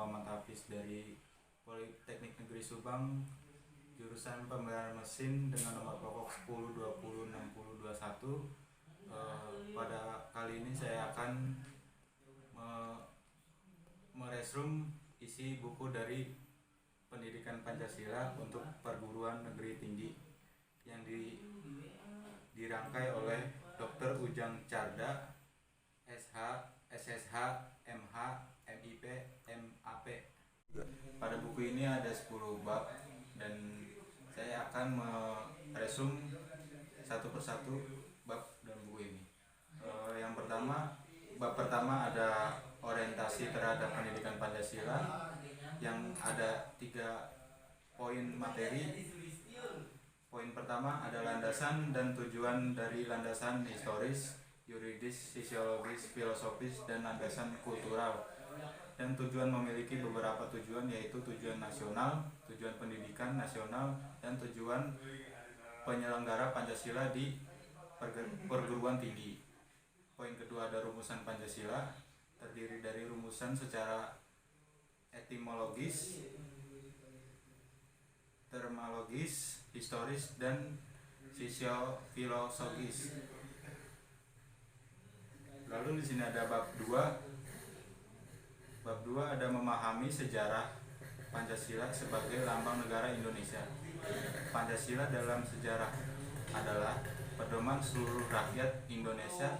Muhammad Hafiz dari Politeknik Negeri Subang, jurusan Pemeliharaan Mesin dengan nomor pokok 10 20 60 21. Pada kali ini saya akan meresum isi buku dari Pendidikan Pancasila untuk Perguruan Negeri Tinggi yang dirangkai oleh Dr. Ujang Carda, SH, SSH, MH, MIP, MAP. Pada buku ini ada 10 bab dan saya akan meresum satu persatu bab dalam buku ini. Bab pertama ada orientasi terhadap pendidikan Pancasila yang ada 3 poin materi. Poin pertama ada landasan dan tujuan dari landasan historis, yuridis, sosiologis, filosofis, dan landasan kultural. Dan tujuan memiliki beberapa tujuan, yaitu tujuan nasional, tujuan pendidikan nasional, dan tujuan penyelenggara Pancasila di perguruan tinggi. Poin kedua ada rumusan Pancasila, terdiri dari rumusan secara etimologis, terminologis, historis, dan sosiofilosofis. Lalu di sini ada bab 2. Bab 2 ada memahami sejarah Pancasila sebagai lambang negara Indonesia. Pancasila dalam sejarah adalah pedoman seluruh rakyat Indonesia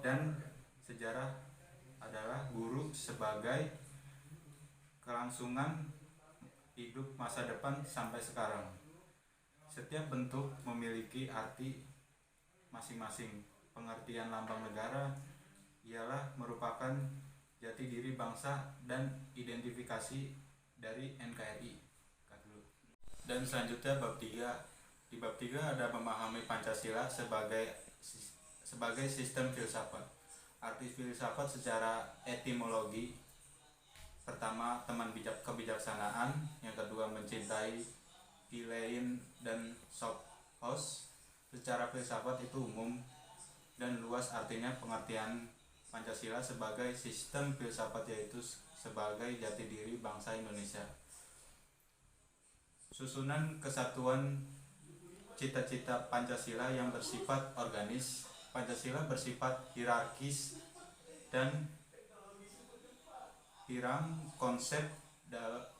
dan sejarah adalah guru sebagai kelangsungan hidup masa depan sampai sekarang. Setiap bentuk memiliki arti masing-masing. Pengertian lambang negara ialah merupakan jati diri bangsa dan identifikasi dari NKRI. Dan selanjutnya bab 3. Di bab 3 ada memahami Pancasila sebagai sistem filsafat. Arti filsafat secara etimologi: pertama, teman kebijaksanaan; yang kedua, mencintai, philein, dan sophos. Secara filsafat itu umum dan luas, artinya pengertian Pancasila sebagai sistem filsafat, yaitu sebagai jati diri bangsa Indonesia. Susunan kesatuan cita-cita Pancasila yang bersifat organis. Pancasila bersifat hierarkis dan hiram. Konsep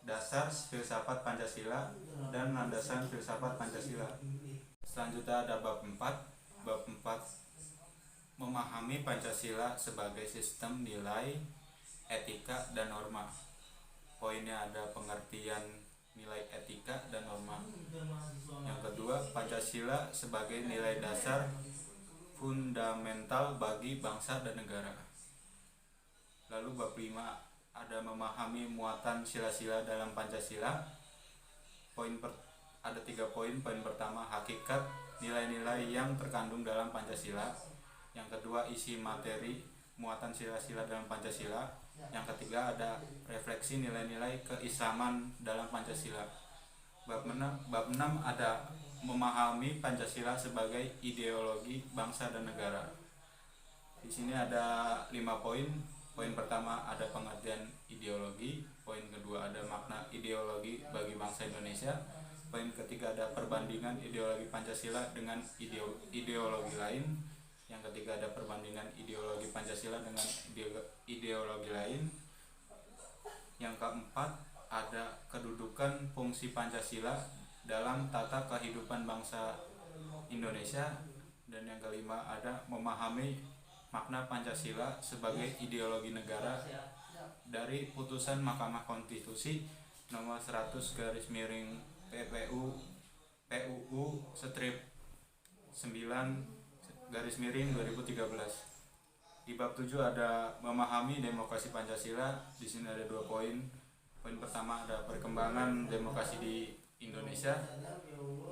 dasar filsafat Pancasila dan landasan filsafat Pancasila. Selanjutnya ada bab 4. Bab 4 memahami Pancasila sebagai sistem nilai, etika, dan norma. Poinnya ada pengertian nilai, etika, dan norma. Yang kedua, Pancasila sebagai nilai dasar fundamental bagi bangsa dan negara. Lalu bab 5 ada memahami muatan sila-sila dalam Pancasila. Ada 3 poin. Poin pertama, hakikat nilai-nilai yang terkandung dalam Pancasila. Yang kedua, isi materi muatan sila-sila dalam Pancasila. Yang ketiga, ada refleksi nilai-nilai keislaman dalam Pancasila. Bab 6 ada memahami Pancasila sebagai ideologi bangsa dan negara. Di sini ada 5 poin. Poin pertama ada pengertian ideologi. Poin kedua ada makna ideologi bagi bangsa Indonesia. Poin ketiga ada perbandingan ideologi Pancasila dengan ideologi lain. Yang ketiga ada perbandingan ideologi Pancasila dengan ideologi lain. Yang keempat ada kedudukan fungsi Pancasila dalam tata kehidupan bangsa Indonesia. Dan yang kelima ada memahami makna Pancasila sebagai ideologi negara dari putusan Mahkamah Konstitusi nomor 100 PUU strip 9 2013. Di bab 7 ada memahami demokrasi Pancasila. Di sini ada 2 poin. Poin pertama ada perkembangan demokrasi di Indonesia.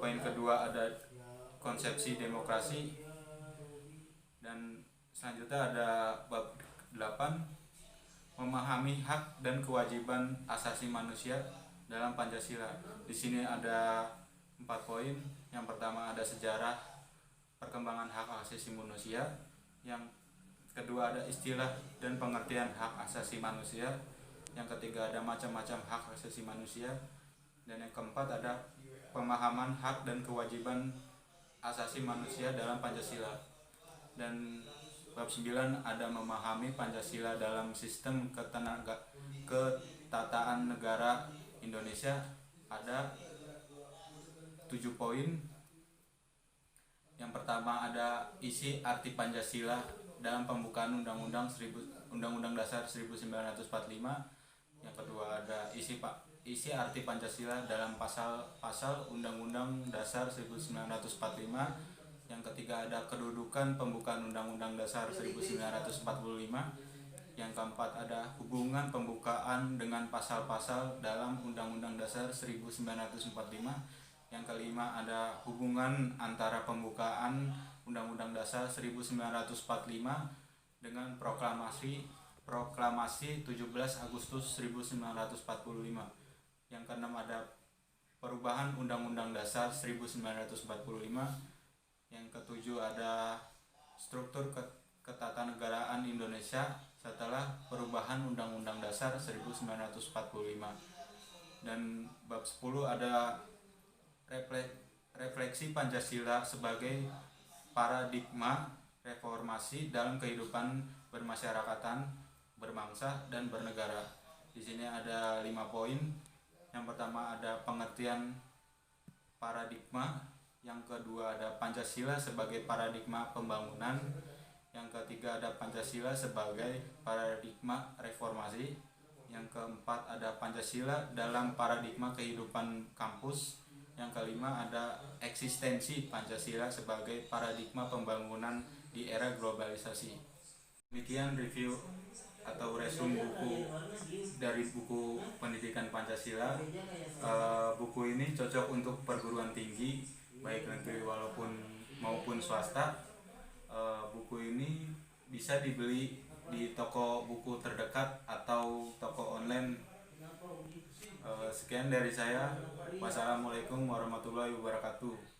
Poin kedua ada konsepsi demokrasi. Dan selanjutnya ada bab 8 memahami hak dan kewajiban asasi manusia dalam Pancasila. Di sini ada 4 poin. Yang pertama ada sejarah perkembangan hak asasi manusia. Yang kedua ada istilah dan pengertian hak asasi manusia. yang ketiga ada macam-macam hak asasi manusia, dan yang keempat ada pemahaman hak dan kewajiban asasi manusia dalam Pancasila. Dan bab 9 ada memahami Pancasila dalam sistem ketataan negara Indonesia. Ada 7 poin. Yang pertama ada isi arti Pancasila dalam pembukaan Undang-Undang Dasar 1945. Yang kedua ada isi arti Pancasila dalam pasal Undang-Undang Dasar 1945. Yang ketiga ada kedudukan pembukaan Undang-Undang Dasar 1945. Yang keempat ada hubungan pembukaan dengan pasal-pasal dalam Undang-Undang Dasar 1945. Yang kelima ada hubungan antara pembukaan Undang-Undang Dasar 1945 dengan proklamasi 17 Agustus 1945. Yang keenam ada perubahan Undang-Undang Dasar 1945. Yang ketujuh ada struktur ketatanegaraan Indonesia setelah perubahan Undang-Undang Dasar 1945. Dan bab 10 ada refleksi Pancasila sebagai paradigma reformasi dalam kehidupan bermasyarakatan, berbangsa, dan bernegara. Di sini ada 5 poin. Yang pertama ada pengertian paradigma. Yang kedua ada Pancasila sebagai paradigma pembangunan. Yang ketiga ada Pancasila sebagai paradigma reformasi. Yang keempat ada Pancasila dalam paradigma kehidupan kampus. Yang kelima ada eksistensi Pancasila sebagai paradigma pembangunan di era globalisasi. Demikian review atau resume buku dari buku Pendidikan Pancasila. Buku ini cocok untuk perguruan tinggi baik negeri maupun swasta. Buku ini bisa dibeli di toko buku terdekat atau toko online. Sekian dari saya. Wassalamualaikum warahmatullahi wabarakatuh.